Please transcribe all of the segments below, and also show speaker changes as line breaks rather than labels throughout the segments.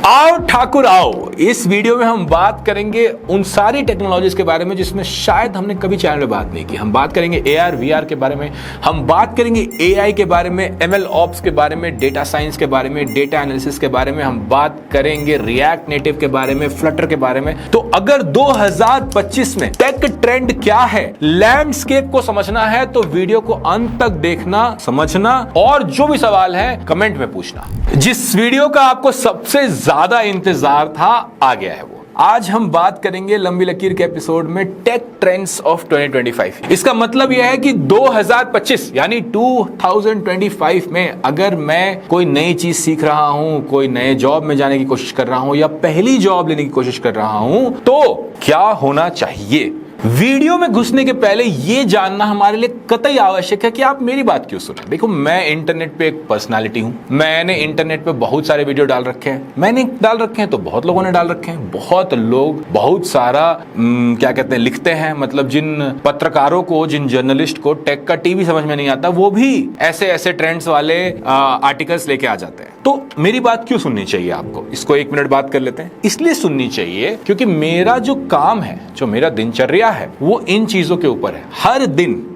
आओ ठाकुर आओ। इस वीडियो में हम बात करेंगे उन सारी टेक्नोलॉजीज के बारे में जिसमें शायद हमने कभी चैनल में बात नहीं की। हम बात करेंगे AR VR के बारे में, हम बात करेंगे AI के बारे में, ML Ops के बारे में, डेटा साइंस के बारे में, डेटा एनालिसिस के बारे में, हम बात करेंगे रिएक्ट नेटिव के बारे में, फ्लटर के बारे में। तो अगर 2025 में टेक ट्रेंड क्या है, लैंडस्केप को समझना है तो वीडियो को अंत तक देखना, समझना और जो भी सवाल है कमेंट में पूछना। जिस वीडियो का आपको सबसे ज्यादा इंतजार था आ गया है वो। आज हम बात करेंगे लंबी लकीर के एपिसोड में टेक ट्रेंड्स ऑफ 2025। इसका मतलब यह है कि 2025 यानी 2025 में अगर मैं कोई नई चीज सीख रहा हूं, कोई नए जॉब में जाने की कोशिश कर रहा हूं या पहली जॉब लेने की कोशिश कर रहा हूं तो क्या होना चाहिए। वीडियो में घुसने के पहले यह जानना हमारे लिए कतई आवश्यक है कि आप मेरी बात क्यों सुने। देखो, मैं इंटरनेट पे एक पर्सनालिटी हूं, मैंने इंटरनेट पे बहुत सारे वीडियो डाल रखे हैं, मैंने डाल रखे हैं तो बहुत लोगों ने डाल रखे हैं। बहुत लोग बहुत सारा क्या कहते हैं लिखते हैं, मतलब जिन पत्रकारों को, जिन जर्नलिस्ट को टेक का टीवी समझ में नहीं आता वो भी ऐसे ऐसे ट्रेंड्स वाले आर्टिकल्स लेके आ जाते हैं। तो मेरी बात क्यों सुननी चाहिए आपको, इसको एक मिनट बात कर लेते हैं। इसलिए सुननी चाहिए क्योंकि मेरा जो काम है, जो मेरा दिनचर्या है, वो इन चीजों के ऊपर है।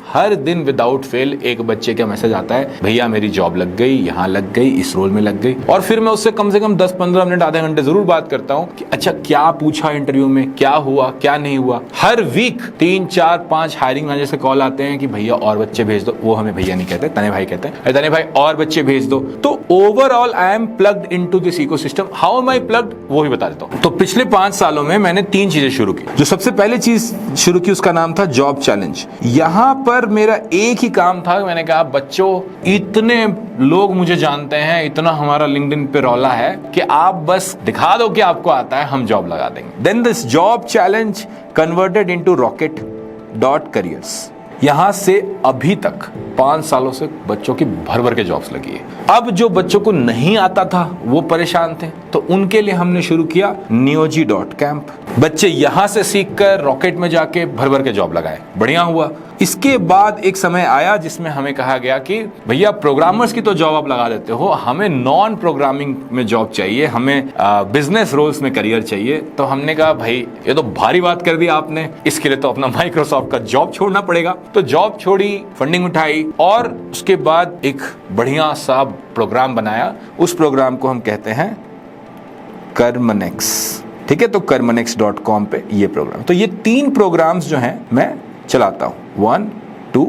हर दिन विदाउट फेल एक बच्चे का मैसेज आता है, भैया मेरी जॉब लग गई, यहाँ लग गई, इस रोल में लग गई। और फिर मैं उससे कम से कम 10-15 मिनट, आधे घंटे जरूर बात करता हूँ कि अच्छा क्या पूछा इंटरव्यू में, क्या हुआ, क्या नहीं हुआ। हर वीक 3-4-5 हायरिंग मैनेजर से कॉल आते हैं कि भैया और बच्चे भेज दो। वो हमें भैया नहीं कहते, तने भाई कहते हैं, तने भाई और बच्चे भेज दो। तो overall I am plugged into this ecosystem. How am I plugged वो भी बता देता हूँ। तो पिछले 5 सालों में मैंने 3 चीजें शुरू की। जो सबसे पहले चीज शुरू की उसका नाम था जॉब चैलेंज। यहां पर मेरा एक ही काम था, मैंने कहा बच्चों इतने लोग मुझे जानते हैं, इतना हमारा लिंक्डइन पे रौला है कि आप बस दिखा दो कि आपको आता है, हम जॉब लगा देंगे। Then this job challenge converted into rocket.careers। यहां से अभी तक 5 सालों से बच्चों की भर भर के जॉब्स लगी है। अब जो बच्चों को नहीं आता था वो परेशान थे, तो उनके लिए हमने शुरू किया neoji.camp। बच्चे यहां से सीखकर रॉकेट में जाके भर भर के जॉब लगाए, बढ़िया हुआ। इसके बाद एक समय आया जिसमें हमें कहा गया कि भैया प्रोग्रामर्स की तो जॉब आप लगा देते हो, हमें नॉन प्रोग्रामिंग में जॉब चाहिए, हमें बिजनेस रोल्स में करियर चाहिए। तो हमने कहा भाई ये तो भारी बात कर दी आपने, इसके लिए तो अपना माइक्रोसॉफ्ट का जॉब छोड़ना पड़ेगा। तो जॉब छोड़ी, फंडिंग उठाई और उसके बाद एक बढ़िया सा प्रोग्राम बनाया। उस प्रोग्राम को हम कहते हैं कर्मनेक्स। ठीक है, तो कर्मनेक्स.com पे ये प्रोग्राम। तो ये 3 प्रोग्राम्स जो हैं मैं चलाता हूं, 1, 2,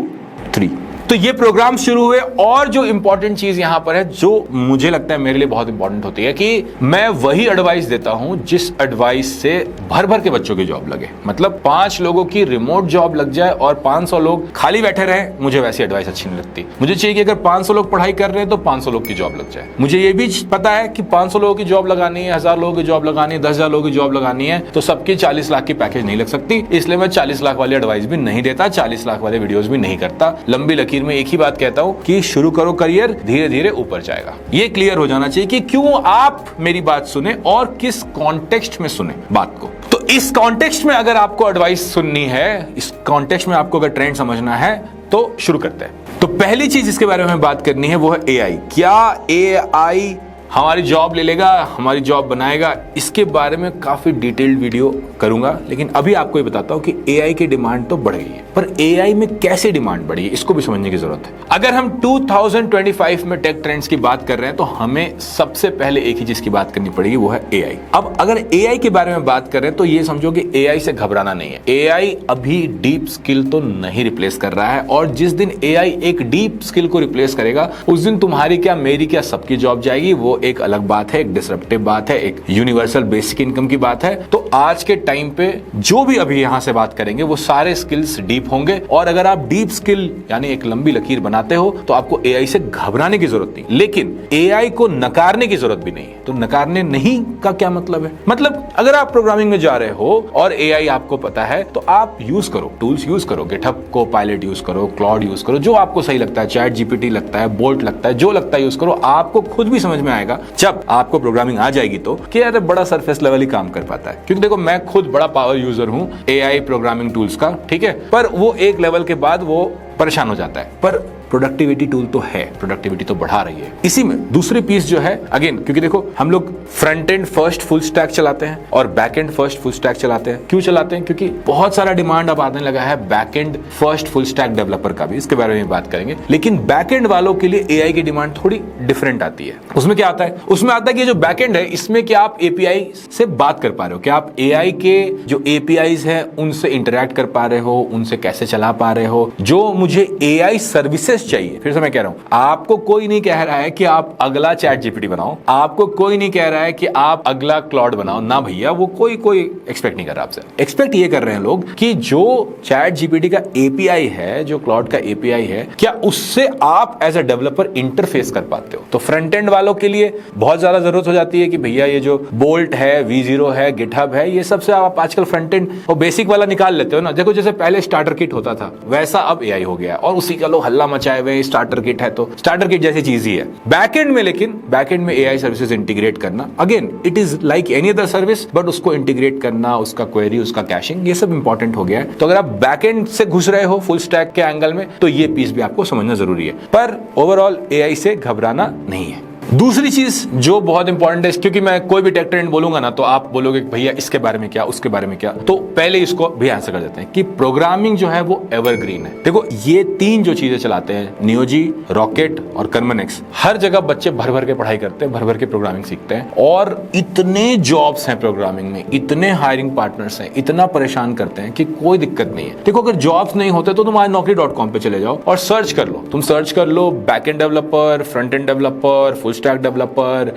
3। तो ये प्रोग्राम शुरू हुए और जो इंपॉर्टेंट चीज यहां पर है, जो मुझे लगता है मेरे लिए बहुत इंपॉर्टेंट होती है, कि मैं वही एडवाइस देता हूं जिस एडवाइस से भर भर के बच्चों की जॉब लगे। मतलब 5 लोगों की रिमोट जॉब लग जाए और 500 लोग खाली बैठे रहे, मुझे वैसी एडवाइस अच्छी नहीं लगती। मुझे चाहिए कि अगर 500 लोग पढ़ाई कर रहे हैं तो 500 लोग की जॉब लग जाए। मुझे ये भी पता है कि 500 लोगों की जॉब लगानी है, 1000 लोगों की जॉब लगानी है, 10,000 लोगों की जॉब लगानी है, तो सबकी 40 लाख की पैकेज नहीं लग सकती। इसलिए मैं 40 लाख वाली एडवाइस भी नहीं देता, 40 लाख वाले वीडियोस भी नहीं करता। लंबी लकीर में एक ही बात कहता हूं कि शुरू करो करियर, धीरे धीरे ऊपर जाएगा। ये क्लियर हो जाना चाहिए कि क्यों आप मेरी बात सुने और किस कॉन्टेक्स्ट में सुने बात को। तो इस कॉन्टेक्स्ट में अगर आपको एडवाइस सुननी है, इस कॉन्टेक्स्ट में आपको अगर ट्रेंड समझना है तो शुरू करते हैं। तो पहली चीज इसके बारे में बात करनी है वो है AI। क्या AI हमारी जॉब ले लेगा, हमारी जॉब बनाएगा? इसके बारे में काफी डिटेल्ड वीडियो करूंगा, लेकिन अभी आपको ये बताता हूं कि AI की डिमांड तो बढ़ गई है, पर AI में कैसे डिमांड बढ़ी है इसको भी समझने की जरूरत है। अगर हम 2025 में टेक ट्रेंड्स की बात कर रहे हैं तो हमें सबसे पहले एक ही चीज की बात करनी पड़ेगी, वो है AI। अब अगर AI के बारे में बात कर रहे हैं तो ये समझो कि AI से घबराना नहीं है। AI अभी डीप स्किल तो नहीं रिप्लेस कर रहा है, और जिस दिन AI एक डीप स्किल को रिप्लेस करेगा उस दिन तुम्हारी क्या, मेरी क्या, सबकी जॉब जाएगी। वो एक अलग बात है, एक डिसरप्टिव बात है, एक यूनिवर्सल बेसिक इनकम की बात है। तो आज के टाइम पे जो भी अभी यहां से बात करेंगे वो सारे स्किल्स डीप होंगे, और अगर आप डीप स्किल यानी एक लंबी लकीर बनाते हो तो आपको AI से घबराने की जरूरत नहीं, लेकिन AI को नकारने की जरूरत भी नहीं है। तो नकारने नहीं का क्या मतलब है? मतलब अगर आप प्रोग्रामिंग में जा रहे हो और AI आपको पता है तो आप यूज करो, टूल्स यूज करो, गिटहब को पायलट यूज करो, क्लाउड यूज करो, जो आपको सही लगता है, चैट GPT लगता है, बोल्ट लगता है, जो लगता है यूज करो। आपको खुद भी समझ में आएगा जब आपको प्रोग्रामिंग आ जाएगी तो कि यार बड़ा सरफेस लेवल ही काम कर पाता है। क्योंकि देखो मैं खुद बड़ा पावर यूजर हूं AI प्रोग्रामिंग टूल्स का, ठीक है, पर वो एक लेवल के बाद वो परेशान हो जाता है। पर प्रोडक्टिविटी टूल तो है, प्रोडक्टिविटी तो बढ़ा रही है। इसी में दूसरी पीस जो है, अगेन क्योंकि देखो हम लोग front end first full stack चलाते हैं और back and first full stack चलाते हैं। क्यों चलाते हैं? क्योंकि बहुत सारा डिमांड अब आने लगा है back and first full stack developer का भी, इसके बारे में बात करेंगे। लेकिन बैक एंड वालों के लिए एआई की डिमांड थोड़ी डिफरेंट आती है। उसमें क्या आता है? उसमें आता है कि जो बैक एंड है इसमें क्या आप एपीआई से बात कर पा रहे हो, क्या आप एआई के जो एपीआईज है उनसे इंटरैक्ट कर पा रहे हो, उनसे कैसे चला पा रहे हो। जो मुझे एआई सर्विसेज चाहिए, फिर से मैं कह रहा हूं, आपको कोई नहीं कह रहा है कि आप अगला चैट जीपीटी बनाओ, आपको कोई नहीं कह रहा है कि आप अगला क्लाउड बनाओ, ना भैया, वो कोई एक्सपेक्ट नहीं कर रहा आपसे। एक्सपेक्ट ये कर रहे हैं लोग कि जो चैट जीपीटी का एपीआई है, जो क्लाउड का एपीआई है, क्या उससे आप एज अ डेवलपर इंटरफेस कर पाते हो। तो फ्रंट एंड वालों के लिए बहुत ज्यादा जरूरत हो जाती है कि भैया ये जो बोल्ट है, V0 है, गिटहब है, ये सबसे आप आजकल फ्रंट एंड और बेसिक वाला निकाल लेते हो ना। देखो जैसे पहले स्टार्टर किट होता था, वैसा अब एआई हो गया और उसी का लोग हल्ला मचाए हुए स्टार्टर किट है, तो स्टार्टर किट जैसी चीज ही है बैकएंड में। लेकिन बैकएंड में एआई सर्विसेज इंटीग्रेट करना, again it is like any other service, but उसको इंटीग्रेट करना, उसका क्वेरी, उसका कैशिंग, ये सब इंपॉर्टेंट हो गया है। तो अगर आप बैकएंड से घुस रहे हो फुल स्टैक के एंगल में, तो ये पीस भी आपको समझना जरूरी है। पर ओवरऑल एआई से घबराना नहीं है। दूसरी चीज जो बहुत इंपॉर्टेंट है, क्योंकि मैं कोई भी टेक ट्रेंड बोलूंगा ना तो आप बोलोगे भैया इसके बारे में क्या, उसके बारे में क्या, तो पहले इसको भी आंसर कर देते हैं कि प्रोग्रामिंग जो है वो एवरग्रीन है। देखो ये तीन जो चीजें चलाते हैं, नियोजी, रॉकेट और कर्मनेक्स, हर जगह बच्चे भर भर के पढ़ाई करते हैं, भर भर के प्रोग्रामिंग सीखते हैं और इतने जॉब्स हैं प्रोग्रामिंग में, इतने हायरिंग पार्टनर्स हैं, इतना परेशान करते हैं कि कोई दिक्कत नहीं है। देखो अगर जॉब्स नहीं होते तो तुम आज naukri.com पे चले जाओ और सर्च कर लो, तुम सर्च कर लो backend developer, front end developer, full stack developer,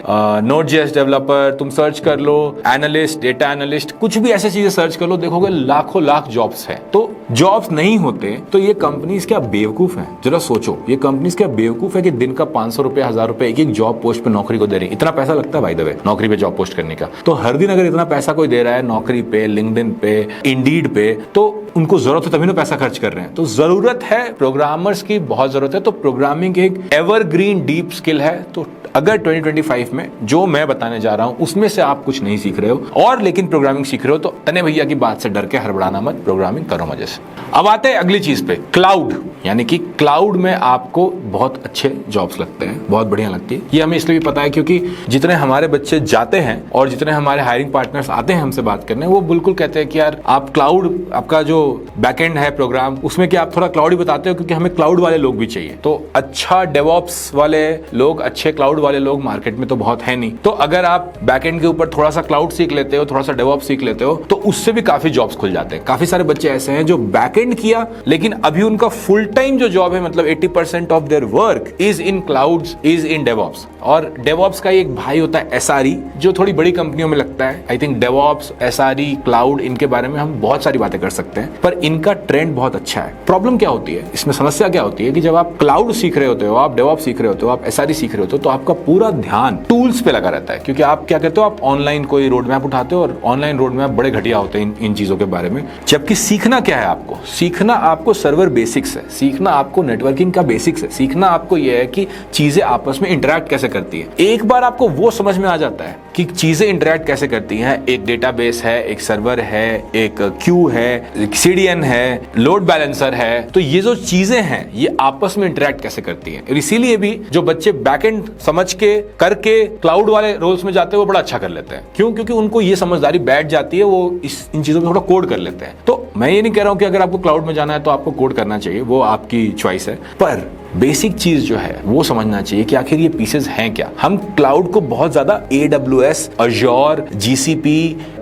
नोड.js डेवलपर, तुम सर्च कर लो एनालिस्ट, डेटा एनालिस्ट, कुछ भी ऐसी चीजें सर्च कर लो, देखोगे लाखों लाख जॉब्स है। तो जॉब्स नहीं होते तो ये कंपनीज क्या बेवकूफ हैं? जरा सोचो, ये कंपनीज क्या बेवकूफ है कि दिन का 500 रुपए, 1000 रुपए एक एक जॉब पोस्ट पे नौकरी को दे रही है। इतना पैसा लगता है भाई द वे नौकरी पे जॉब पोस्ट करने का। तो हर दिन अगर इतना पैसा कोई दे रहा है नौकरी पे, लिंक्डइन पे, इंडीड पे, तो उनको जरूरत है तभी ना पैसा खर्च कर रहे हैं। तो जरूरत है प्रोग्रामर्स की, बहुत जरूरत है। तो प्रोग्रामिंग एक एवरग्रीन डीप स्किल है। तो अगर 2025 में जो मैं बताने जा रहा हूं उसमें से आप कुछ नहीं सीख रहे हो और लेकिन प्रोग्रामिंग सीख रहे हो, तो तने भैया की बात से डर के हड़बड़ाना मत, प्रोग्रामिंग करो मजे से। अब आते हैं अगली चीज पे, क्लाउड। यानी कि क्लाउड में आपको बहुत अच्छे जॉब्स लगते हैं, बहुत बढ़िया लगती है। ये हमें इसलिए भी पता है क्योंकि जितने हमारे बच्चे जाते हैं और जितने हमारे हायरिंग पार्टनर्स आते हैं हमसे बात करने, वो बिल्कुल कहते हैं कि यार आप क्लाउड, आपका जो बैकएंड है प्रोग्राम, उसमें क्या आप थोड़ा क्लाउड ही बताते हो, क्योंकि हमें क्लाउड वाले लोग भी चाहिए। तो अच्छा डेवऑप्स वाले लोग, अच्छे क्लाउड वाले लोग मार्केट में तो बहुत है नहीं। तो अगर आप बैकएंड के ऊपर थोड़ा सा क्लाउड सीख लेते हो, थोड़ा सा डेवऑप्स सीख लेते हो, तो उससे भी काफी जॉब्स खुल जाते हैं। काफी सारे बच्चे ऐसे हैं जो बैकएंड किया लेकिन अभी उनका फुल टाइम जो जॉब है, मतलब 80% of their work is in clouds, is in DevOps. और डेवऑप्स का एक भाई होता है एसआरई, जो थोड़ी बड़ी कंपनियों में लगता है। I think DevOps, SRE, cloud, इनके बारे में हम बहुत सारी बातें कर सकते हैं, पर इनका ट्रेंड बहुत अच्छा है। प्रॉब्लम क्या होती है इसमें, समस्या क्या होती है कि जब आप क्लाउड सीख रहे होते हो, आप डेवऑप्स सीख रहे होते हो, आप एसआरई सीख रहे होते हो, तो आपका पूरा ध्यान टूल्स पे लगा रहता है। क्योंकि आप क्या करते हो, आप ऑनलाइन कोई रोड मैप उठाते हो और ऑनलाइन रोड मैप बड़े घटिया होते हैं इन चीजों के बारे में। जबकि सीखना क्या है आपको, सीखना आपको सर्वर बेसिक्स है, सीखना आपको नेटवर्किंग का बेसिक्स है, सीखना आपको यह है कि चीजें आपस में इंटरैक्ट कैसे करती है। एक बार आपको वो समझ में आ जाता है कि चीजें इंटरैक्ट कैसे करती हैं, एक डेटाबेस है, एक सर्वर है, एक क्यू है, एक सीडीएन है, लोड बैलेंसर है, तो ये जो चीजें हैं ये आपस में इंटरैक्ट कैसे करती हैं। इसीलिए भी जो बच्चे बैकएंड समझ के करके क्लाउड वाले रोल्स में जाते हैं वो बड़ा अच्छा कर लेते हैं। क्यों? क्योंकि उनको ये समझदारी बैठ जाती है, वो इन चीजों में थोड़ा कोड कर लेते हैं। तो मैं ये नहीं कह रहा हूं कि अगर आपको क्लाउड में जाना है तो आपको कोड करना चाहिए, वो आपकी चॉइस है, पर बेसिक चीज जो है वो समझना चाहिए कि आखिर ये पीसेस हैं क्या। हम क्लाउड को बहुत ज्यादा AWS, Azure, GCP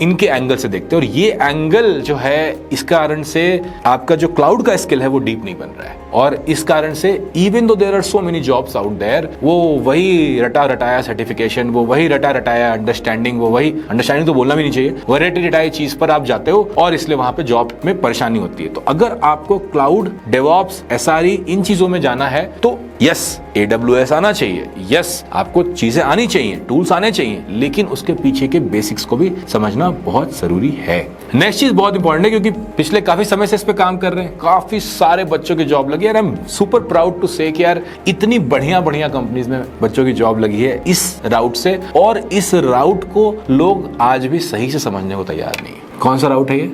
इनके एंगल से देखते हैं और ये एंगल जो है इस कारण से आपका जो क्लाउड का स्किल है वो डीप नहीं बन रहा है। और इस कारण से even though there are so many jobs out there, वो वही रटा रटाया सर्टिफिकेशन, वो वही रटा रटाया अंडरस्टैंडिंग, वो वही अंडरस्टैंडिंग तो बोलना भी नहीं चाहिए, वो रटी रटाई चीज पर आप जाते हो और इसलिए वहां पे जॉब में परेशानी होती है। तो अगर आपको क्लाउड, डेवऑप्स, एसआरई इन चीजों में जाना है तो यस AWS आना चाहिए, यस आपको चीजें आनी चाहिए, टूल्स आने चाहिए, लेकिन उसके पीछे के बेसिक्स को भी समझना बहुत जरूरी है। नेक्स्ट चीज बहुत इंपॉर्टेंट है क्योंकि पिछले काफी समय से इस पे काम कर रहे हैं, काफी सारे बच्चों की जॉब लगी है। I am super proud to say कि यार इतनी बढ़िया बढ़िया कंपनीज में बच्चों की जॉब लगी है इस राउट से, और इस राउट को लोग आज भी सही से समझने को तैयार नहीं है। कौन सा राउट है ये?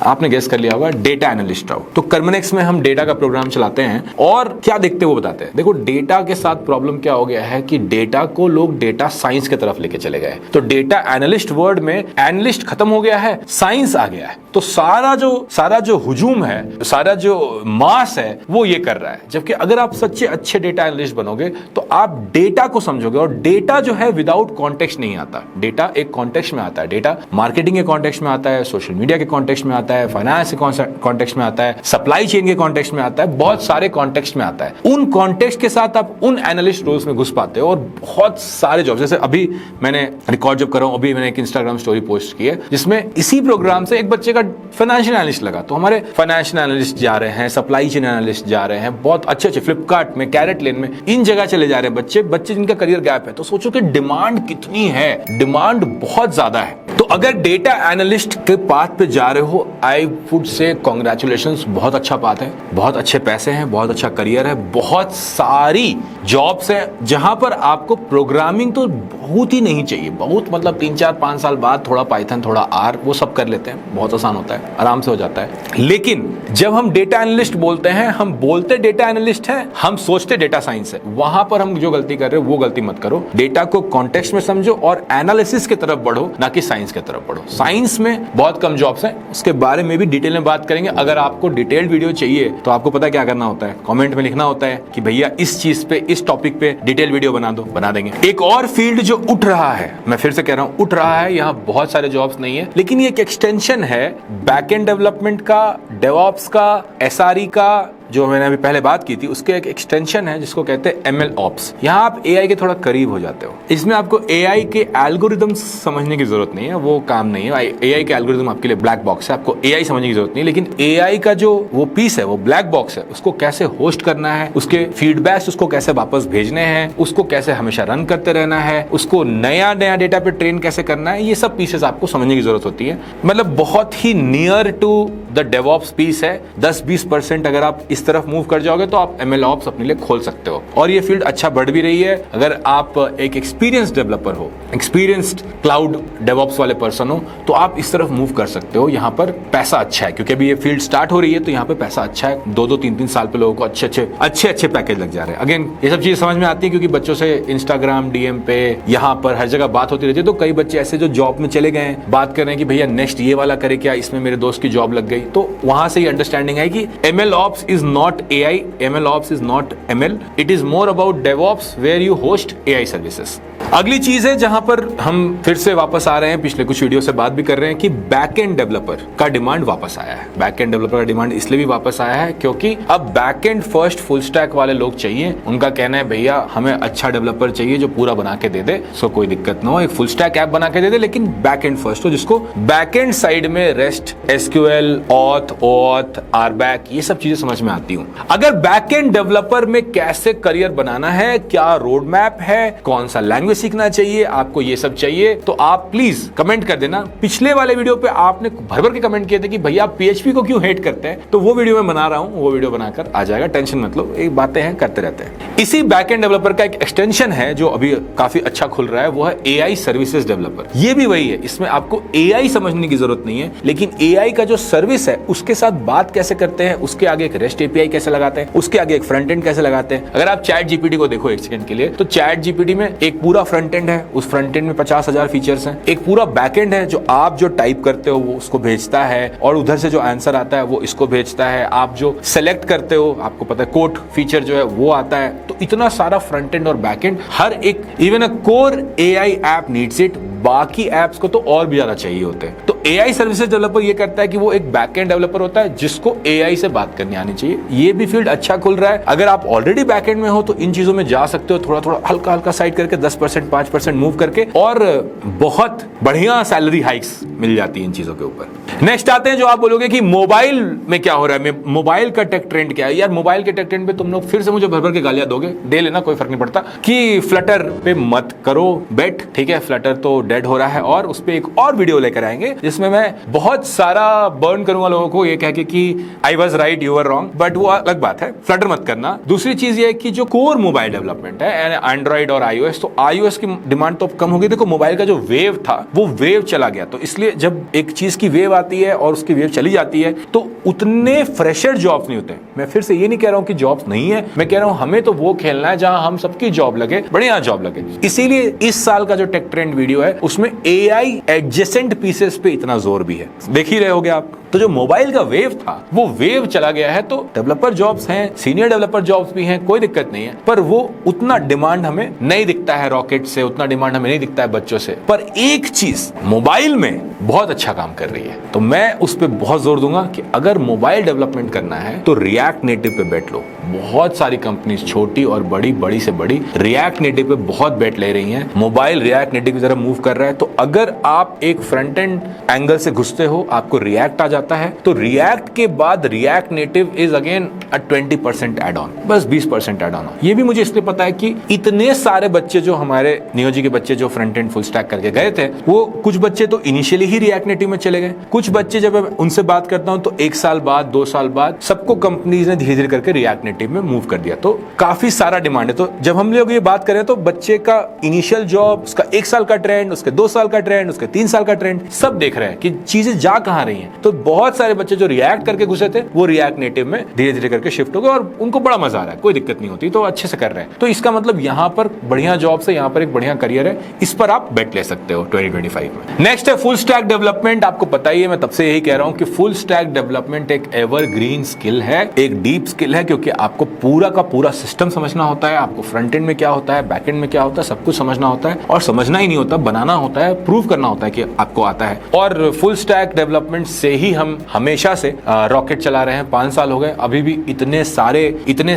आपने गेस कर लिया होगा, डेटा एनालिस्ट आओ। तो कर्मनेक्स में हम डेटा का प्रोग्राम चलाते हैं और क्या देखते हैं वो बताते हैं। देखो डेटा के साथ प्रॉब्लम क्या हो गया है कि डेटा को लोग डेटा साइंस की तरफ लेके चले गए। तो डेटा एनालिस्ट वर्ड में एनालिस्ट खत्म हो गया है, साइंस आ गया है। तो सारा जो हुजूम है, सारा जो मास है वो ये कर रहा है। जबकि अगर आप सच्चे अच्छे डेटा एनालिस्ट बनोगे तो आप डेटा को समझोगे, और डेटा जो है विदाउट कॉन्टेक्स्ट नहीं आता। डेटा एक कॉन्टेक्स्ट में आता है, डेटा मार्केटिंग के कॉन्टेक्स्ट में आता है, सोशल मीडिया के कॉन्टेक्स्ट में आता है, फाइनेंस के कॉन्टेक्स्ट में आता है, सप्लाई चेन के कॉन्टेक्स्ट में आता है, बहुत सारे कॉन्टेक्स्ट में आता है। उन कॉन्टेक्स्ट के साथ आप उन एनालिस्ट रोल्स में घुस पाते हो और बहुत सारे जॉब, जैसे अभी मैंने रिकॉर्ड जब कर रहा हूं, अभी मैंने एक इंस्टाग्राम स्टोरी पोस्ट की है जिसमें इसी प्रोग्राम से एक बच्चे का फाइनेंशियल एनालिस्ट लगा। तो हमारे फाइनेंशियल एनालिस्ट जा रहे हैं, सप्लाई चेन एनालिस्ट जा रहे हैं, बहुत अच्छे फ्लिपकार्ट में, कैरेट लेन में, इन जगह चले जा रहे हैं बच्चे जिनका करियर गैप है। तो सोचो कि डिमांड कितनी है, डिमांड बहुत ज्यादा है। तो अगर डेटा एनालिस्ट के पाथ पे जा रहे हो, आई वुड से कांग्रेचुलेशंस, बहुत अच्छा पाथ है, बहुत अच्छे पैसे हैं, बहुत अच्छा करियर है, बहुत सारी जॉब्स है जहां पर आपको प्रोग्रामिंग तो बहुत ही नहीं चाहिए, बहुत मतलब 3-4-5 साल बाद थोड़ा पाइथन, थोड़ा आर, वो सब कर लेते हैं, बहुत आसान होता है, आराम से हो जाता है। लेकिन जब हम डेटा एनालिस्ट बोलते हैं, हम बोलते डेटा एनालिस्ट हैं, हम सोचते डेटा साइंस है। वहां पर हम जो गलती कर रहे हो वो गलती मत करो। डेटा को कॉन्टेक्स्ट में समझो और एनालिसिस की तरफ बढ़ो, ना कि साइंस की तरफ बढ़ो। साइंस में बहुत कम जॉब्स हैं, उसके बारे में भी डिटेल में बात करेंगे। अगर आपको डिटेल्ड वीडियो चाहिए तो आपको पता क्या करना होता है, कमेंट में लिखना होता है कि भैया इस चीज पे, इस टॉपिक पे डिटेल वीडियो बना दो, बना देंगे। एक और फील्ड जो उठ रहा है, मैं फिर से कह रहा हूं उठ रहा है, यहाँ बहुत सारे जॉब्स नहीं है, लेकिन ये एक एक्सटेंशन है बैकएंड डेवलपमेंट का, डेवऑप्स का, एसआरई का, जो मैंने अभी पहले बात की थी, उसके एक एक्सटेंशन है जिसको कहते हैं एमएल ऑप्स। यहाँ आप एआई के थोड़ा करीब हो जाते हो। इसमें आपको एआई के एल्गोरिदम्स समझने की जरूरत नहीं है, वो काम नहीं है। एआई के एल्गोरिदम आपके लिए ब्लैक बॉक्स है, आपको एआई समझने की जरूरत नहीं है। लेकिन एआई का जो वो पीस है, वो ब्लैक बॉक्स है, उसको कैसे होस्ट करना है, उसके फीडबैक्स उसको कैसे वापस भेजने हैं, उसको कैसे हमेशा रन करते रहना है, उसको नया डेटा पे ट्रेन कैसे करना है, ये सब पीसेस आपको समझने की जरूरत होती है। मतलब बहुत ही near to the DevOps piece है। 10-20% अगर आप इस तरफ मूव कर जाओगे तो आप एमएल ऑप्स अपने लिए खोल सकते हो, और ये फील्ड अच्छा बढ़ भी रही है। अगर आप एक एक्सपीरियंस्ड डेवलपर हो, एक्सपीरियंस्ड क्लाउड डेवऑप्स वाले पर्सन हो, तो आप इस तरफ मूव कर सकते हो। यहाँ पर पैसा अच्छा है, क्योंकि अभी ये फील्ड स्टार्ट हो रही है, तो यहाँ पे पैसा अच्छा है। 2-2, 3-3 साल पे लोगों को अच्छे पैकेज लग जा रहे हैं। अगेन ये सब चीजें समझ में आती है क्योंकि बच्चों से इंस्टाग्राम डीएम पे, यहाँ पर हर जगह बात होती रहती है। तो कई बच्चे ऐसे जो जॉब में चले गए हैं, बात कर रहे हैं कि भैया नेक्स्ट ये वाला करे क्या, इसमें मेरे दोस्त की जॉब लग गई। तो वहां से ये अंडरस्टैंडिंग है कि ML ops is not AI, ML Ops is not ML. It is more about DevOps where you host AI services. अगली चीज है जहां पर हम फिर से वापस आ रहे हैं, पिछले कुछ वीडियो से बात भी कर रहे हैं कि बैकएंड डेवलपर का डिमांड वापस आया है। बैकएंड डेवलपर का डिमांड इसलिए भी वापस आया है क्योंकि अब बैकएंड फर्स्ट फुल स्टैक वाले लोग चाहिए। उनका कहना है भैया हमें अच्छा डेवलपर चाहिए जो पूरा बना के दे दे, सो कोई दिक्कत ना हो, एक फुल स्टैक ऐप बना के दे दे, लेकिन बैकएंड फर्स्ट हो, जिसको बैकएंड साइड में रेस्ट, एसक्यूएल, ऑथ, आरबैक, ये सब चीजें समझ में आती हूं। अगर बैकएंड डेवलपर में कैसे करियर बनाना है, क्या रोड मैप है, कौन सा लैंग्वेज सीखना चाहिए, आपको ये सब चाहिए, तो आप प्लीज कमेंट कर देना। पिछले वाले वीडियो पे आपने भर भर के कमेंट किए थे कि भैया पीएचपी को क्यों हेट करते हैं, तो वो वीडियो मैं बना रहा हूं, वो वीडियो बनाकर आ जाएगा, टेंशन मत लो, एक बातें हैं करते रहते हैं। इसी बैकएंड डेवलपर का एक एक्सटेंशन है जो अभी काफी अच्छा खुल रहा है, वो है एआई सर्विसेज डेवलपर। ये भी वही है, इसमें आपको एआई समझने की जरूरत नहीं है, लेकिन एआई का जो सर्विस है उसके साथ बात कैसे करते हैं, उसके आगे एक रेस्ट एपीआई कैसे लगाते हैं, उसके आगे एक फ्रंट एंड कैसे लगाते हैं। अगर आप चैट जीपीटी को देखो एक सेकंड के लिए, तो चैट जीपीटी में एक पूरा फ्रंट एंड है, उस फ्रंट एंड में 50,000 फीचर्स हैं। एक पूरा बैक एंड है जो आप जो टाइप करते हो वो उसको भेजता है, और उधर से जो आंसर आता है वो इसको भेजता है। आप जो सेलेक्ट करते हो, आपको पता है कोड फीचर जो है वो आता है। तो इतना सारा फ्रंट एंड और बैक एंड, हर एक, even a core AI app needs it, बाकी एप्स को तो और भी ज्यादा चाहिए होते हैं। तो एआई सर्विसेज डेवलपर ये करता है कि वो एक बैकएंड डेवलपर होता है जिसको एआई से बात करनी आनी चाहिए। ये भी फील्ड अच्छा खुल रहा है। अगर आप ऑलरेडी बैकएंड में हो तो इन चीजों में जा सकते हो, थोड़ा थोड़ा हल्का हल्का साइड करके 10%, 5% मूव करके, और बहुत बढ़िया सैलरी हाइक्स मिल जाती है इन चीजों के ऊपर। नेक्स्ट आते हैं जो आप बोलोगे कि मोबाइल में क्या हो रहा है, मोबाइल का टेक ट्रेंड क्या है। यार मोबाइल के टेक ट्रेंड पे तुम लोग फिर से मुझे भर भर के गालियां दोगे, दे लेना, कोई फर्क नहीं पड़ता, कि फ्लटर पे मत करो बेट, ठीक है। फ्लटर तो डेड हो रहा है, और उस पे एक और वीडियो लेकर आएंगे जिसमें जिसमें मैं बहुत सारा बर्न करूंगा लोगों को ये कह के कि I was right you were wrong, but वो अलग बात है, फ्लटर मत करना। दूसरी चीज ये है कि जो कोर मोबाइल डेवलपमेंट है एंड्रॉइड और iOS, तो iOS की डिमांड तो कम होगी। देखो मोबाइल का जो वेव था वो वेव चला गया, तो इसलिए जब एक चीज की वेव आती है और उसकी वेव चली जाती है तो उतने फ्रेशर जॉब्स नहीं होते। मैं फिर से ये नहीं कह रहा हूं कि जॉब्स नहीं है, मैं कह रहा हूं हमें तो वो खेलना है जहां हम सबकी जॉब लगे, बढ़िया जॉब लगे। इसीलिए इस साल का जो टेक ट्रेंड वीडियो है उसमें AI एडजेसेंट पीसेस पे इतना जोर भी है, देख ही रहे होगे आप। तो जो मोबाइल का वेव था वो वेव चला गया है, तो डेवलपर जॉब्स हैं, सीनियर डेवलपर जॉब्स भी हैं, कोई दिक्कत नहीं है, पर वो उतना डिमांड हमें नहीं दिखता है रॉकेट से, उतना डिमांड हमें नहीं दिखता है बच्चों से। पर एक चीज मोबाइल में बहुत अच्छा काम कर रही है, तो मैं उस पर बहुत जोर दूंगा कि अगर मोबाइल डेवलपमेंट करना है तो रिएक्ट नेटिव पे बैठ लो। बहुत सारी कंपनीज छोटी और बड़ी, बड़ी से बड़ी, रिएक्ट नेटिव पे बहुत बेट ले रही हैं। मोबाइल रिएक्ट नेटिव की तरफ मूव कर रहा है, तो अगर आप एक फ्रंट एंड एंगल से घुसते हो, आपको रिएक्ट आ जाता है, तो रिएक्ट के बाद react native is again a 20% add on, बस 20% एड ऑन। ये भी मुझे इसलिए पता है कि इतने सारे बच्चे जो हमारे नियोजी के बच्चे जो फ्रंट एंड फुल स्टैक करके गए थे, वो कुछ बच्चे तो इनिशियली ही रिएक्ट नेटिव में चले गए, कुछ बच्चे जब मैं उनसे बात करता हूं तो 1 साल बाद, 2 साल बाद सबको कंपनीज ने धीरे धीरे करके रिएक्ट नेटिव में मूव कर दिया। तो काफी सारा डिमांड है। तो जब हम लोग ये बात करें तो बच्चे का इनिशियल जॉब, उसका 1 साल का ट्रेंड, उसके 2 साल का ट्रेंड, उसके 3 साल का ट्रेंड, सब देख रहे हैं कि चीजें जा कहां रही हैं। तो बहुत सारे बच्चे जो रिएक्ट करके घुसे थे वो रिएक्ट नेटिव में धीरे धीरे करके शिफ्ट हो गए और उनको बड़ा मजा आ रहा है, कोई दिक्कत नहीं होती, तो अच्छे से कर रहे हैं। तो इसका मतलब यहाँ पर बढ़िया जॉब से, यहाँ पर एक बढ़िया करियर है, इस पर आप बेट ले सकते हो 2025 में। नेक्स्ट है फुल स्टैक डेवलपमेंट। आपको पता ही है, मैं तब से यही कह रहा हूं कि फुल स्टैक डेवलपमेंट एक एवरग्रीन स्किल है, एक डीप स्किल है, क्योंकि आपको पूरा का पूरा सिस्टम समझना होता है, आपको फ्रंट एंड में क्या होता है, बैक एंड में क्या होता है, सब कुछ समझना होता है। और समझना ही नहीं होता, बनाना होता है, प्रूव करना होता है कि आपको आता है। और फुल स्टैक डेवलपमेंट से ही हम हमेशा से रॉकेट चला रहे हैं, 5 साल हो गए, अभी भी इतने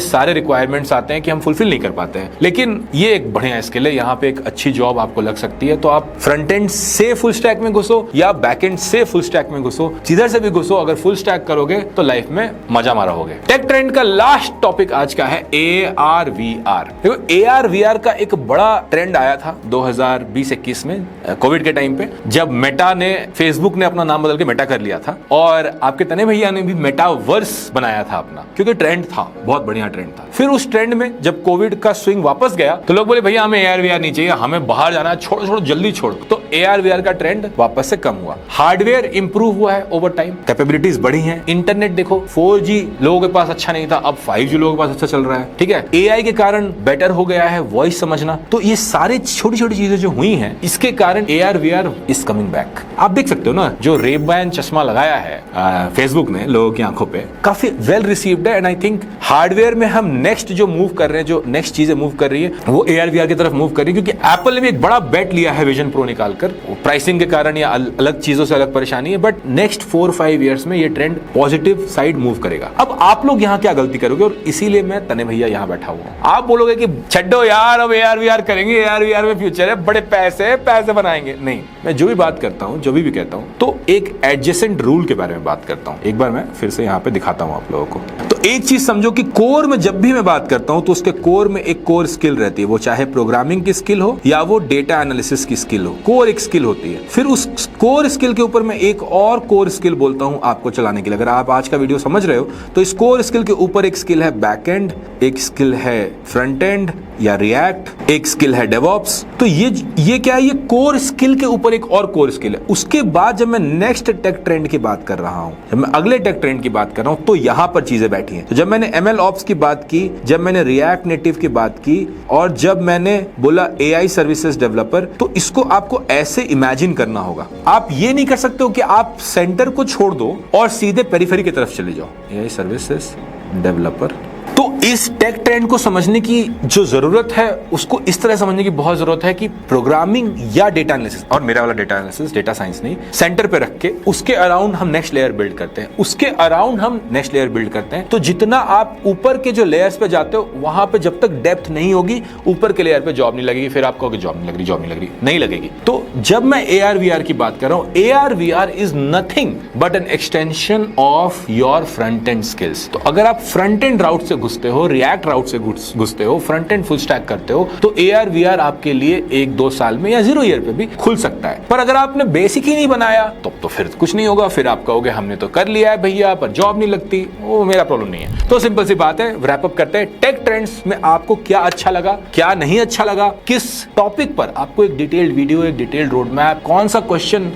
सारे रिक्वायरमेंट्स आते हैं कि हम फुलफिल नहीं कर पाते हैं। लेकिन ये एक बढ़िया स्किल है, यहाँ पे एक अच्छी जॉब आपको लग सकती है। तो आप फ्रंट एंड से फुल स्टैक में घुसो या बैक एंड से फुल स्टैक में घुसो, जिधर से भी घुसो, अगर फुल स्टैक करोगे तो लाइफ में मजा मारा होगे। टेक ट्रेंड का लास्ट टॉपिक आज का है AR VR। देखो AR VR का एक बड़ा ट्रेंड आया था 2020-21 में, कोविड के टाइम पे, जब मेटा ने, फेसबुक ने अपना नाम बदल के मेटा कर लिया था, और आपके तने भैया ने भी मेटावर्स बनाया था अपना, क्योंकि ट्रेंड था, बहुत बढ़िया ट्रेंड था। फिर उस ट्रेंड में जब कोविड का स्विंग वापस गया तो लोग बोले भैया हमें AR VR नहीं चाहिए, हमें बाहर जाना है, छोड़ो जल्दी छोड़ो। तो AR VR का ट्रेंड वापस से कम हुआ। हार्डवेयर इंप्रूव हुआ है ओवर टाइम, कैपेबिलिटीज बढ़ी हैं। इंटरनेट देखो, 4G लोगों के पास अच्छा नहीं था, अब 5G लोगों के पास अच्छा चल रहा है, ठीक है। AI के कारण बेटर हो गया है वॉइस समझना। तो ये सारी छोटी छोटी चीजें जो हुई हैं, इसके कारण AR VR is coming back. आप देख सकते हो ना, जो रेबैन चश्मा लगाया है फेसबुक ने लोगों की आंखों पे, काफी वेल रिसीव्ड है। एंड आई थिंक हार्डवेयर में हम नेक्स्ट जो मूव कर रहे हैं, जो नेक्स्ट चीजें मूव कर रही है, वो AR VR की तरफ मूव कर रही है, क्योंकि एप्पल ने भी एक बड़ा बेट लिया है विजन प्रो निकालकर। प्राइसिंग के कारण या अलग चीजों से अलग परेशानी है, बट नेक्स्ट 4-5 ईयर्स में ये ट्रेंड पॉजिटिव साइड मूव करेगा। अब आप लोग यहाँ क्या गलती करोगे, और इसीलिए मैं तने भैया यहाँ बैठा हुआ हूँ। आप बोलोगे कि छड्डो यार, अब AR VR करेंगे, AR VR में फ्यूचर है, बड़े पैसे बनाएंगे। नहीं, मैं जो भी बात करता हूँ, जो भी कहता हूँ, तो एक एडजेसेंट रूल के बारे में बात करता हूँ। एक बार मैं फिर से यहाँ पे दिखाता हूँ आप लोगों को। तो एक चीज समझो कि कोर में जब भी मैं बात करता हूँ तो उसके कोर में एक कोर स्किल रहती है, वो चाहे प्रोग्रामिंग की स्किल हो या वो डेटा एनालिसिस की स्किल हो, कोर एक स्किल होती है। फिर उस कोर स्किल के ऊपर मैं एक और कोर स्किल बोलता हूँ आपको चलाने के लिए। अगर आप आज का वीडियो समझ रहे हो तो इस कोर स्किल के ऊपर एक स्किल है बैक एंड, एक स्किल है फ्रंट एंड या रिएक्ट, एक स्किल है डेवऑप्स। तो ये क्या है, ये कोर स्किल के ऊपर एक और कोर स्किल है। उसके बाद जब मैं नेक्स्ट टेक ट्रेंड की बात कर रहा हूं, जब मैं अगले टेक ट्रेंड की बात कर रहा हूं, तो यहां पर चीजें बैठी हैं। तो जब मैंने ML ऑप्स की बात की, जब मैंने रिएक्ट नेटिव की बात की, और जब मैंने बोला AI सर्विसेज डेवलपर, तो इसको आपको ऐसे इमेजिन करना होगा। आप ये नहीं कर सकते हो कि आप सेंटर को छोड़ दो और सीधे पेरिफेरी की तरफ चले जाओ। AI सर्विसेज डेवलपर, तो इस टेक ट्रेंड को समझने की जो जरूरत है, उसको इस तरह समझने की बहुत जरूरत है कि प्रोग्रामिंग या डेटा एनालिसिस, और मेरा वाला डेटा एनालिसिस, डेटा साइंस नहीं, सेंटर पे रख के उसके अराउंड हम नेक्स्ट लेयर बिल्ड करते हैं, उसके अराउंड हम नेक्स्ट लेयर बिल्ड करते हैं। तो जितना आप ऊपर के जो लेयर्स पे जाते हो, वहां पे जब तक डेप्थ नहीं होगी, ऊपर के लेयर पे जॉब नहीं लगेगी। फिर आप कहोगे जॉब नहीं लग रही, नहीं लगेगी। तो जब मैं AR VR की बात कर रहा हूं, AR VR is nothing but an extension of your front end skills. तो अगर आप फ्रंट एंड राउट से घुसते हो, रिएक्ट राउट से घुसते हो, फ्रंट एंड फुल स्टैक करते हो, तो AR VR आपके लिए 1-2 साल में या 0 ईयर पे भी खुल सकता है। पर अगर आपने बेसिक ही नहीं बनाया तो फिर कुछ नहीं होगा। फिर आप कहोगे हमने तो कर लिया है भैया, पर जॉब नहीं लगती। वो मेरा प्रॉब्लम नहीं है। तो सिंपल सी बात है, रैप अप करते हैं। टेक ट्रेंड्स में आपको क्या अच्छा लगा, क्या नहीं अच्छा लगा, किस टॉपिक पर आपको एक डिटेल्ड वीडियो, एक डिटेल्ड रोड मैप, कौन सा क्वेश्चन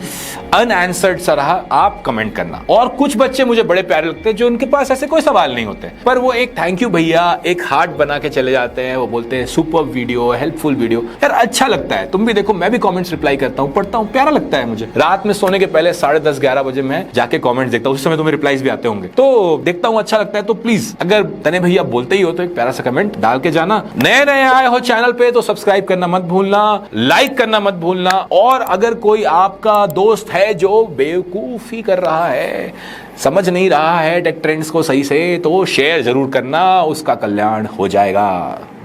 अनआंसर्ड सा रहा, आप कमेंट करना। और कुछ बच्चे मुझे बड़े प्यारे लगते हैं जो उनके पास ऐसे कोई सवाल नहीं होते, पर वो एक थैंक यू भैया, एक हार्ट बना के चले जाते हैं। वो बोलते हैं सुपर वीडियो, हेल्पफुल वीडियो। यार अच्छा लगता है। तुम भी देखो, मैं भी कमेंट्स रिप्लाई करता हूँ, पढ़ता हूँ, प्यारा लगता है मुझे। रात में सोने के पहले 10:30-11 बजे मैं जाके कमेंट्स देखता हूँ। उस समय तुम्हें रिप्लाईज भी आते होंगे, तो देखता हूँ, अच्छा लगता है। तो प्लीज, अगर तने भैया बोलते ही हो तो एक प्यारा सा कमेंट डाल के जाना। नए नए आए हो चैनल पे तो सब्सक्राइब करना मत भूलना, लाइक करना मत भूलना। और अगर कोई आपका दोस्त है जो बेवकूफी कर रहा है, समझ नहीं रहा है टेक ट्रेंड्स को सही से, तो शेयर जरूर करना, उसका कल्याण हो जाएगा।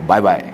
Bye bye.